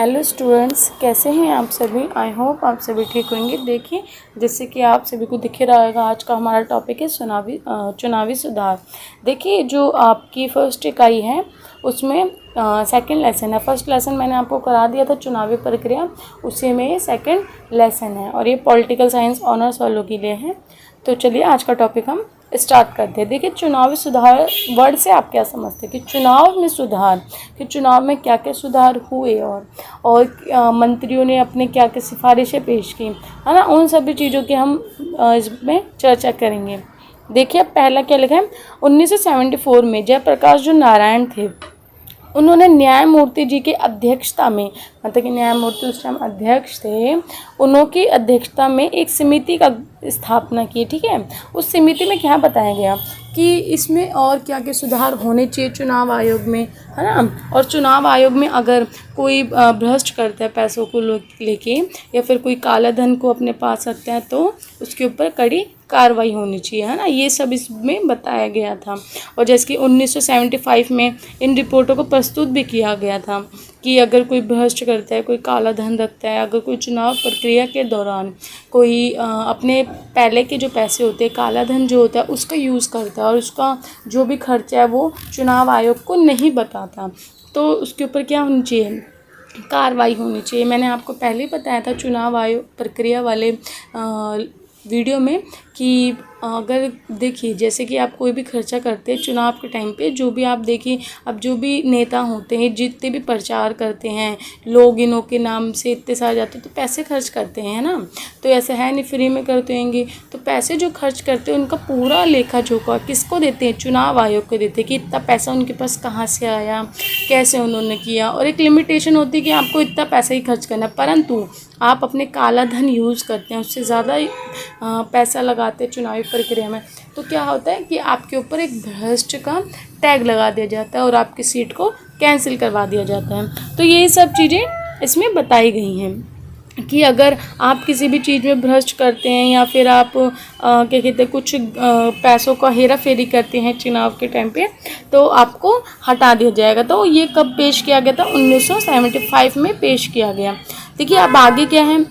Hello students, कैसे हैं आप सभी। आई होप आप सभी ठीक होंगे। देखिए, जैसे कि आप सभी को दिख रहा होगा, आज का हमारा टॉपिक है चुनावी सुधार। देखिए, जो आपकी फर्स्ट इकाई है उसमें सेकंड लेसन है। फर्स्ट लेसन मैंने आपको करा दिया था चुनावी प्रक्रिया, उसी में सेकंड लेसन है और ये पॉलिटिकल साइंस ऑनर्स वालों के लिए है। तो चलिए आज का टॉपिक हम स्टार्ट करते हैं। देखिए, चुनावी सुधार वर्ड से आप क्या समझते हैं कि चुनाव में सुधार, कि चुनाव में क्या क्या सुधार हुए और मंत्रियों ने अपने क्या क्या सिफारिशें पेश की, है ना। उन सभी चीज़ों की हम इसमें चर्चा करेंगे। देखिए, अब पहला क्या लिखा है। 1974 में जयप्रकाश जो नारायण थे, उन्होंने न्यायमूर्ति जी की अध्यक्षता में, मतलब कि न्यायमूर्ति उस टाइम अध्यक्ष थे, उनकी अध्यक्षता में एक समिति का स्थापना की। ठीक है, उस समिति में क्या बताया गया कि इसमें और क्या क्या सुधार होने चाहिए चुनाव आयोग में, है ना। और चुनाव आयोग में अगर कोई भ्रष्ट करता है पैसों को लेके, या फिर कोई काला धन को अपने पास रखता है, तो उसके ऊपर कड़ी कार्रवाई होनी चाहिए, है ना। ये सब इसमें बताया गया था। और जैसे कि 1975 में इन रिपोर्टों को प्रस्तुत भी किया गया था कि अगर कोई भ्रष्ट करता है, कोई काला धन रखता है, अगर कोई चुनाव प्रक्रिया के दौरान कोई अपने पहले के जो पैसे होते हैं, काला धन जो होता है, उसका यूज़ करता है और उसका जो भी खर्चा है वो चुनाव आयोग को नहीं बताता, तो उसके ऊपर क्या होनी चाहिए, कार्रवाई होनी चाहिए। मैंने आपको पहले ही बताया था चुनाव आयोग प्रक्रिया वाले वीडियो में कि अगर देखिए, जैसे कि आप कोई भी खर्चा करते हैं चुनाव के टाइम पे, जो भी आप देखिए, अब जो भी नेता होते हैं, जितने भी प्रचार करते हैं, लोग इनों के नाम से इतने सारे जाते हैं, तो पैसे खर्च करते हैं ना। तो ऐसा है नहीं फ्री में करते होंगे, तो पैसे जो खर्च करते हैं उनका पूरा लेखा जोखा किसको देते हैं, चुनाव आयोग को देते हैं कि इतना पैसा उनके पास कहाँ से आया, कैसे उन्होंने किया। और एक लिमिटेशन होती है कि आपको इतना पैसा ही खर्च करना है, परंतु आप अपने काला धन यूज़ करते हैं, उससे ज़्यादा पैसा लगाते हैं चुनावी प्रक्रिया में, तो क्या होता है कि आपके ऊपर एक भ्रष्ट का टैग लगा दिया जाता है और आपकी सीट को कैंसिल करवा दिया जाता है। तो यही सब चीज़ें इसमें बताई गई हैं कि अगर आप किसी भी चीज़ में भ्रष्ट करते हैं, या फिर आप क्या कहते हैं कुछ पैसों का हेरा फेरी करते हैं चुनाव के टाइम पे, तो आपको हटा दिया जाएगा। तो ये कब पेश किया गया था, 1975 में पेश किया गया। देखिए, अब आगे क्या है,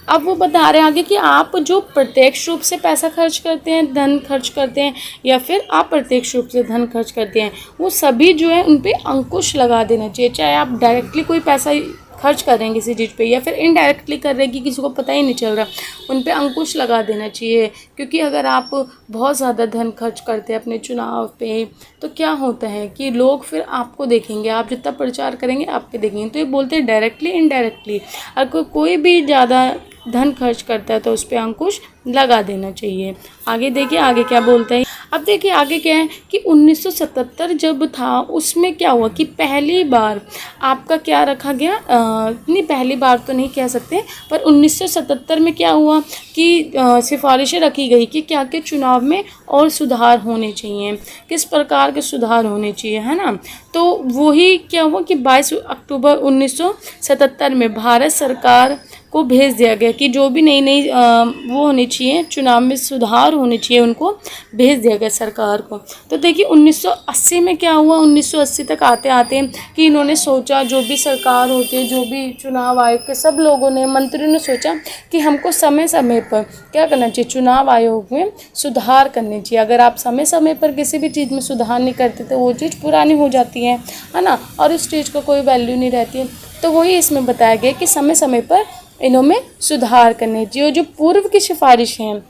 अब वो बता रहे हैं आगे कि आप जो प्रत्यक्ष रूप से पैसा खर्च करते हैं, धन खर्च करते हैं, या फिर अप्रत्यक्ष रूप से धन खर्च करते हैं, वो सभी जो है उन पे अंकुश लगा देना चाहिए। चाहे आप डायरेक्टली कोई पैसा खर्च कर रहे हैं किसी चीज़ पे, या फिर इनडायरेक्टली कर रहे हैं कि किसी को पता ही नहीं चल रहा, उन पे अंकुश लगा देना चाहिए। क्योंकि अगर आप बहुत ज़्यादा धन खर्च करते हैं अपने चुनाव पे, तो क्या होता है कि लोग फिर आपको देखेंगे, आप जितना प्रचार करेंगे आप पे देखेंगे। तो ये बोलते हैं डायरेक्टली इनडायरेक्टली अगर कोई भी ज़्यादा धन खर्च करता है तो उस पर अंकुश लगा देना चाहिए। आगे देखिए, आगे क्या बोलते हैं। अब देखिए आगे क्या है कि 1977 जब था, उसमें क्या हुआ कि पहली बार आपका क्या रखा गया, नहीं पहली बार तो नहीं कह सकते, पर 1977 में क्या हुआ कि सिफारिशें रखी गई कि क्या क्या चुनाव में और सुधार होने चाहिए, किस प्रकार के सुधार होने चाहिए, है ना। तो वही क्या हुआ कि 22 अक्टूबर 1977 में भारत सरकार को भेज दिया गया कि जो भी नई वो होनी चाहिए, चुनाव में सुधार होने चाहिए, उनको भेज दिया गया सरकार को। तो देखिए 1980 में क्या हुआ, 1980 तक आते आते कि इन्होंने सोचा, जो भी सरकार होती है, जो भी चुनाव आयोग के सब लोगों ने, मंत्रियों ने सोचा कि हमको समय समय पर क्या करना चाहिए, चुनाव आयोग में सुधार करने चाहिए। अगर आप समय समय पर किसी भी चीज़ में सुधार नहीं करते तो वो चीज़ पुरानी हो जाती है ना, और उस चीज़ को कोई वैल्यू नहीं रहती है। तो वही इसमें बताया गया कि समय समय पर इनमें सुधार करने चाहिए। जो पूर्व की सिफारिशें हैं,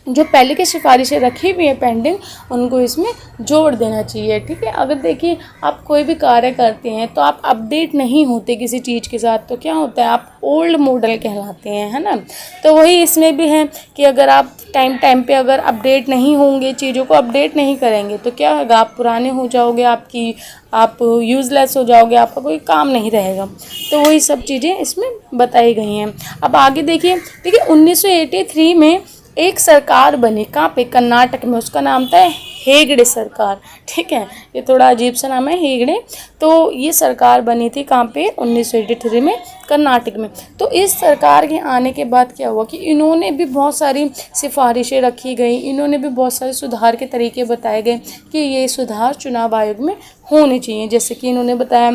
जो पहले की सिफारिशें रखी हुई हैं पेंडिंग, उनको इसमें जोड़ देना चाहिए। ठीक है, अगर देखिए आप कोई भी कार्य करते हैं तो आप अपडेट नहीं होते किसी चीज़ के साथ, तो क्या होता है, आप ओल्ड मॉडल कहलाते हैं, है ना। तो वही इसमें भी है कि अगर आप टाइम पे अगर अपडेट नहीं होंगे, चीज़ों को अपडेट नहीं करेंगे, तो क्या होगा, आप पुराने हो जाओगे, आप यूज़लेस हो जाओगे, आपका कोई काम नहीं रहेगा। तो वही सब चीज़ें इसमें बताई गई हैं। अब आगे देखिए 1983 में एक सरकार बनी, कहाँ पे, कर्नाटक में, उसका नाम था हेगड़े सरकार। ठीक है, ये थोड़ा अजीब सा नाम है, हेगड़े। तो ये सरकार बनी थी कहाँ पे, 1983 में, कर्नाटक में। तो इस सरकार के आने के बाद क्या हुआ कि इन्होंने भी बहुत सारी सिफारिशें रखी गई, इन्होंने भी बहुत सारे सुधार के तरीके बताए गए कि ये सुधार चुनाव आयोग में होने चाहिए। जैसे कि इन्होंने बताया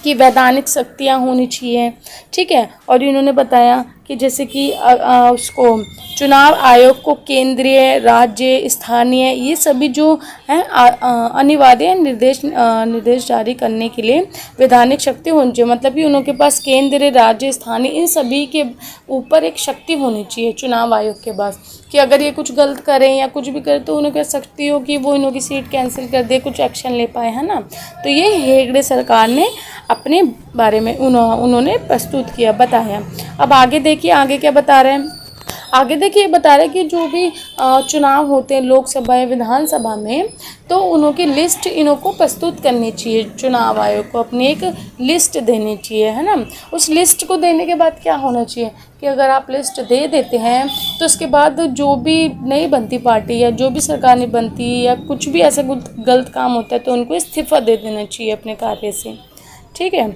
कि वैधानिक शक्तियाँ होनी चाहिए, ठीक है। और इन्होंने बताया कि जैसे कि उसको चुनाव आयोग को केंद्रीय, राज्य, स्थानीय ये सभी जो हैं अनिवार्य निर्देश जारी करने के लिए वैधानिक शक्ति होनी चाहिए। मतलब कि उनके पास केंद्र, राज्य, स्थानीय इन सभी के ऊपर एक शक्ति होनी चाहिए चुनाव आयोग के पास, कि अगर ये कुछ गलत करें या कुछ भी करें तो उनके शक्ति हो कि वो इन्हों की सीट कैंसिल कर दे, कुछ एक्शन ले पाए, है ना। तो ये हेगड़े सरकार ने अपने बारे में उन्होंने प्रस्तुत किया, बताया। अब आगे देखिए आगे क्या बता रहे हैं। आगे देखिए ये बता रहे हैं कि जो भी चुनाव होते हैं लोकसभा या विधानसभा में, तो उन्हों की लिस्ट इन्हों को प्रस्तुत करनी चाहिए। चुनाव आयोग को अपनी एक लिस्ट देनी चाहिए, है ना। उस लिस्ट को देने के बाद क्या होना चाहिए कि अगर आप लिस्ट दे देते हैं तो उसके बाद जो भी नहीं बनती पार्टी या जो भी सरकार नहीं बनती या कुछ भी ऐसा गलत काम होता है तो उनको इस्तीफा दे देना चाहिए अपने कार्य से, ठीक है।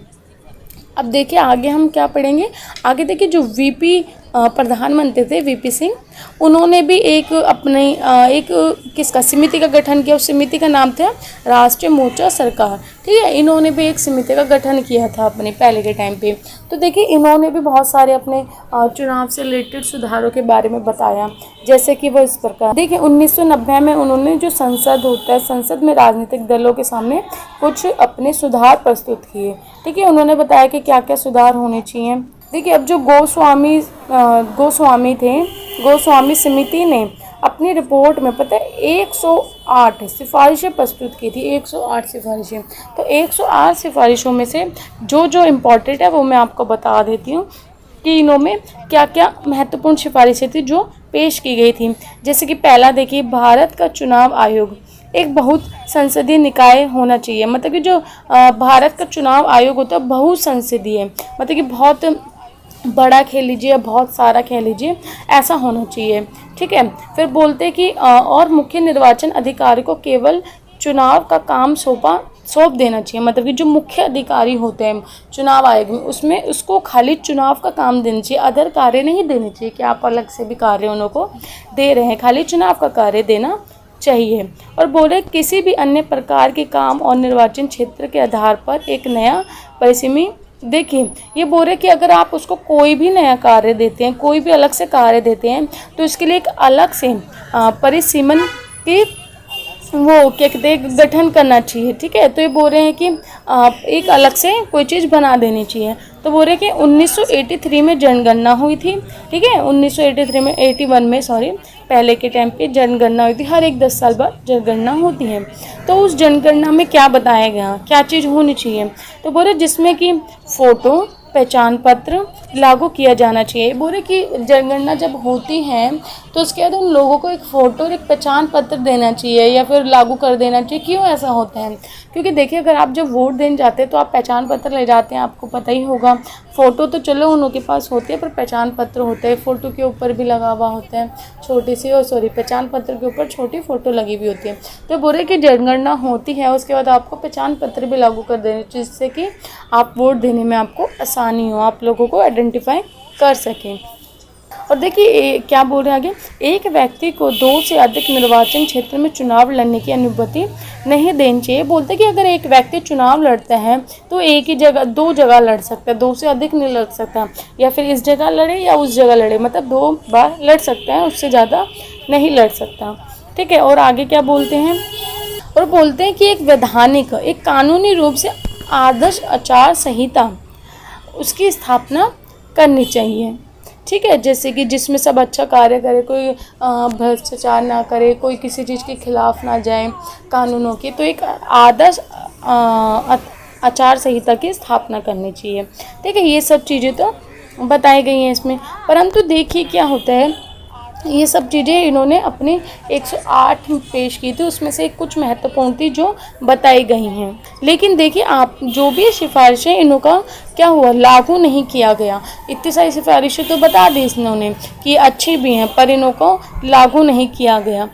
अब देखिए आगे हम क्या पढ़ेंगे। आगे देखिए जो वीपी प्रधानमंत्री थे वीपी सिंह, उन्होंने भी एक अपने एक किसका समिति का गठन किया। उस समिति का नाम था राष्ट्रीय मोर्चा सरकार, ठीक है। इन्होंने भी एक समिति का गठन किया था अपने पहले के टाइम पे। तो देखिए इन्होंने भी बहुत सारे अपने चुनाव से रिलेटेड सुधारों के बारे में बताया, जैसे कि वो इस प्रकार देखिए 1990 में उन्होंने जो संसद होता है, संसद में राजनीतिक दलों के सामने कुछ अपने सुधार प्रस्तुत किए, ठीक है। उन्होंने बताया कि क्या क्या सुधार होने चाहिए। देखिए अब जो गोस्वामी थे, गोस्वामी समिति ने अपनी रिपोर्ट में पता है 108 सिफारिशें प्रस्तुत की थी, 108 सिफारिशें। तो 108 सिफारिशों में से जो जो इम्पोर्टेंट है वो मैं आपको बता देती हूँ कि इनों में क्या क्या महत्वपूर्ण सिफारिशें थी जो पेश की गई थी। जैसे कि पहला देखिए, भारत का चुनाव आयोग एक बहुत संसदीय निकाय होना चाहिए। मतलब कि जो भारत का चुनाव आयोग होता है बहुत संसदीय, मतलब कि बहुत बड़ा कह लीजिए, बहुत सारा कह लीजिए, ऐसा होना चाहिए, ठीक है। फिर बोलते हैं कि और मुख्य निर्वाचन अधिकारी को केवल चुनाव का काम सौंप देना चाहिए। मतलब कि जो मुख्य अधिकारी होते हैं चुनाव आयोग में, उसमें उसको खाली चुनाव का काम देना चाहिए, अदर कार्य नहीं देने चाहिए कि आप अलग से भी कार्य उन्हों को दे रहे हैं, खाली चुनाव का कार्य देना चाहिए। और बोले किसी भी अन्य प्रकार के काम और निर्वाचन क्षेत्र के आधार पर एक नया परिसीमी। देखिए ये बोल रहे कि अगर आप उसको कोई भी नया कार्य देते हैं, कोई भी अलग से कार्य देते हैं, तो इसके लिए एक अलग से परिसीमन की वो क्या कहते हैं गठन करना चाहिए, ठीक है। तो ये बोल रहे हैं कि एक अलग से कोई चीज़ बना देनी चाहिए। तो बोल रहे हैं कि 1983 में जनगणना हुई थी, ठीक है। 1983 में 81 में सॉरी, पहले के टाइम पे जनगणना हुई थी। हर एक 10 साल बाद जनगणना होती है। तो उस जनगणना में क्या बताया गया, क्या चीज़ होनी चाहिए, तो बोल रहे जिसमें कि फ़ोटो, पहचान पत्र लागू किया जाना चाहिए। बोले कि जनगणना जब होती है तो उसके बाद उन लोगों को एक फ़ोटो और एक पहचान पत्र देना चाहिए या फिर लागू कर देना चाहिए। क्यों ऐसा होता है? क्योंकि देखिए अगर आप जब वोट देने जाते हैं तो आप पहचान पत्र ले जाते हैं, आपको पता ही होगा। फ़ोटो तो चलो उनके पास होती है, पर पहचान पत्र होते हैं, फ़ोटो के ऊपर भी लगा हुआ होता है छोटी सी, और सॉरी पहचान पत्र के ऊपर छोटी फ़ोटो लगी हुई होती है। तो बोले कि जनगणना होती है उसके बाद आपको पहचान पत्र भी लागू कर देने, जिससे कि आप वोट देने में आपको आसानी हो, आप लोगों को आइडेंटिफाई कर सकें। और देखिए क्या बोल रहे हैं आगे, एक व्यक्ति को 2 से अधिक निर्वाचन क्षेत्र में चुनाव लड़ने की अनुमति नहीं देनी चाहिए। बोलते कि अगर एक व्यक्ति चुनाव लड़ता है तो एक ही जगह 2 जगह लड़ सकता है, 2 से अधिक नहीं लड़ सकता, या फिर इस जगह लड़े या उस जगह लड़े, मतलब 2 बार लड़ सकता है, उससे ज़्यादा नहीं लड़ सकता, ठीक है। और आगे क्या बोलते हैं, और बोलते हैं कि एक वैधानिक, एक कानूनी रूप से आदर्श आचार संहिता उसकी स्थापना करनी चाहिए, ठीक है। जैसे कि जिसमें सब अच्छा कार्य करे, कोई भ्रष्टाचार ना करे, कोई किसी चीज़ के खिलाफ ना जाए कानूनों की, तो एक आदर्श आचार संहिता की स्थापना करनी चाहिए, ठीक है। ये सब चीज़ें तो बताई गई हैं इसमें। परंतु देखिए क्या होता है, ये सब चीज़ें इन्होंने अपने 108 पेश की थी, उसमें से कुछ महत्वपूर्ण थी जो बताई गई हैं। लेकिन देखिए आप जो भी सिफारिशें इन्हों का क्या हुआ, लागू नहीं किया गया। इतनी सारी सिफारिशें तो बता दी इन्होंने कि अच्छी भी हैं, पर इन्हों को लागू नहीं किया गया,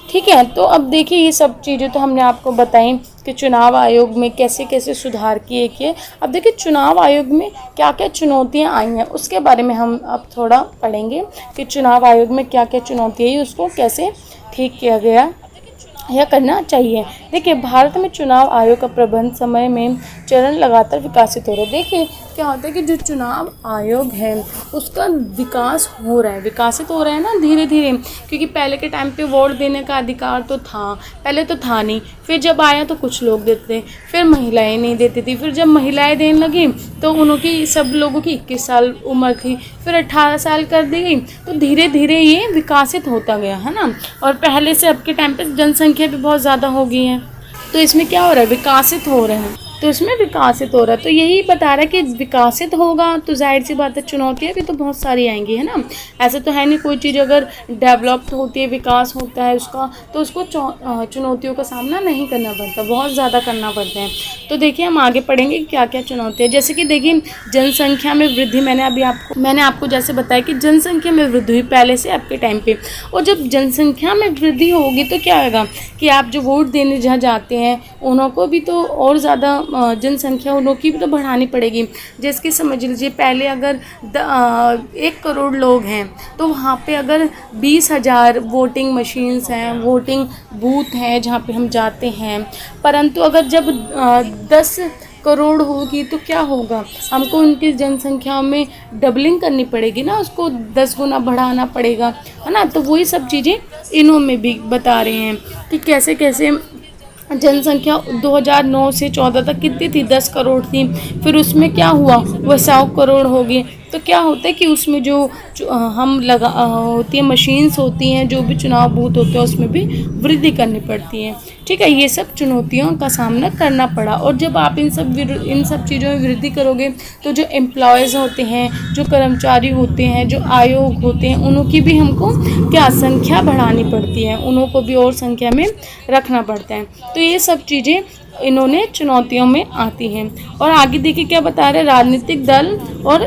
ठीक है। तो अब देखिए ये सब चीज़ें तो हमने आपको बताई कि चुनाव आयोग में कैसे कैसे सुधार किए। अब देखिए चुनाव आयोग में क्या क्या चुनौतियां आई हैं उसके बारे में हम अब थोड़ा पढ़ेंगे कि चुनाव आयोग में क्या क्या चुनौतियाँ आई, उसको कैसे ठीक किया गया। यह करना चाहिए। देखिए भारत में चुनाव आयोग का प्रबंध समय में चरण लगातार विकसित हो रहा है। देखिए क्या होता है कि जो चुनाव आयोग है उसका विकास हो रहा है, विकसित हो रहा है ना धीरे धीरे, क्योंकि पहले के टाइम पे वोट देने का अधिकार तो था, पहले तो था नहीं, फिर जब आया तो कुछ लोग देते, फिर महिलाएं नहीं देती थी, फिर जब महिलाएं देने लगी तो उनकी सब लोगों की 21 साल उम्र थी, फिर 18 साल कर दी गई, तो धीरे धीरे ये विकसित होता गया है ना। और पहले से अब के टाइम पे जनसंख्या भी बहुत ज़्यादा हो गई है, तो इसमें क्या हो रहा है, विकसित हो रहे हैं, तो इसमें विकसित हो रहा है। तो यही बता रहा है कि विकसित होगा तो जाहिर सी बात है चुनौतियाँ भी तो बहुत सारी आएंगी, है ना। ऐसा तो है नहीं कोई चीज़ अगर डेवलप होती है, विकास होता है उसका, तो उसको चुनौतियों का सामना नहीं करना पड़ता, बहुत ज़्यादा करना पड़ता है। तो देखिए हम आगे पढ़ेंगे क्या क्या चुनौतियाँ, जैसे कि देखिए जनसंख्या में वृद्धि, मैंने आपको जैसे बताया कि जनसंख्या में वृद्धि हुई पहले से अब के टाइम पे, और जब जनसंख्या में वृद्धि होगी तो क्या होगा कि आप जो वोट देने जहाँ जाते हैं उनको भी तो और ज़्यादा जनसंख्या उन लोग की भी तो बढ़ानी पड़ेगी। जैसे कि समझ लीजिए पहले अगर 1 करोड़ लोग हैं तो वहाँ पे अगर 20,000 वोटिंग मशीन्स हैं, वोटिंग बूथ हैं जहाँ पे हम जाते हैं, परंतु अगर जब 10 करोड़ होगी तो क्या होगा, हमको उनकी जनसंख्या में डबलिंग करनी पड़ेगी ना, उसको 10 गुना बढ़ाना पड़ेगा, है ना। तो वही सब चीज़ें इन्हों में भी बता रहे हैं कि कैसे कैसे जनसंख्या 2009 से 14 तक कितनी थी, 10 करोड़ थी, फिर उसमें क्या हुआ वह 100 करोड़ हो गई। तो क्या होता है कि उसमें जो हम होती है मशीन्स होती हैं, जो भी चुनाव बूथ होते हैं उसमें भी वृद्धि करनी पड़ती है, ठीक है। ये सब चुनौतियों का सामना करना पड़ा, और जब आप इन सब चीज़ों में वृद्धि करोगे तो जो एम्प्लॉयज़ होते हैं, जो कर्मचारी होते हैं, जो आयोग होते हैं, उनकी भी हमको क्या संख्या बढ़ानी पड़ती है, उनको भी और संख्या में रखना पड़ता है। तो ये सब चीज़ें इन्होंने चुनौतियों में आती हैं। और आगे देखिए क्या बता रहे राजनीतिक दल, और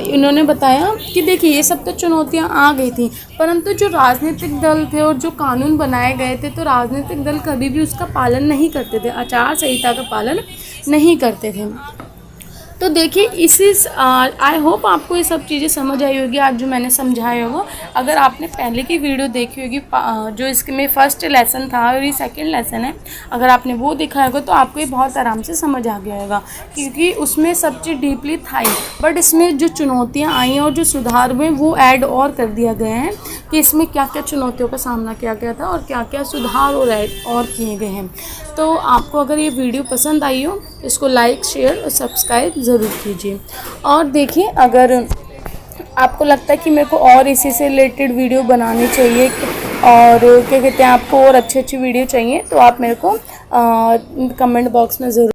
इन्होंने बताया कि देखिए ये सब तो चुनौतियां आ गई थी, परंतु जो राजनीतिक दल थे और जो कानून बनाए गए थे तो राजनीतिक दल कभी भी उसका पालन नहीं करते थे, आचार संहिता का पालन नहीं करते थे। तो देखिए इसी आई होप आपको ये सब चीज़ें समझ आई होगी आज जो मैंने समझाया होगा। अगर आपने पहले की वीडियो देखी होगी जो इसमें फर्स्ट लेसन था और ये सेकंड लेसन है, अगर आपने वो देखा होगा तो आपको ये बहुत आराम से समझ आ गया होगा, क्योंकि उसमें सब चीज़ डीपली था ही, बट इसमें जो चुनौतियाँ आई और जो सुधार हुए वो ऐड और कर दिया गया है कि इसमें क्या क्या चुनौतियों का सामना किया गया था और क्या क्या सुधार और किए गए हैं। तो आपको अगर ये वीडियो पसंद आई हो इसको लाइक, शेयर और सब्सक्राइब ज़रूर कीजिए। और देखिए अगर आपको लगता है कि मेरे को और इसी से रिलेटेड वीडियो बनानी चाहिए और क्या कहते हैं आपको और अच्छी वीडियो चाहिए, तो आप मेरे को कमेंट बॉक्स में ज़रूर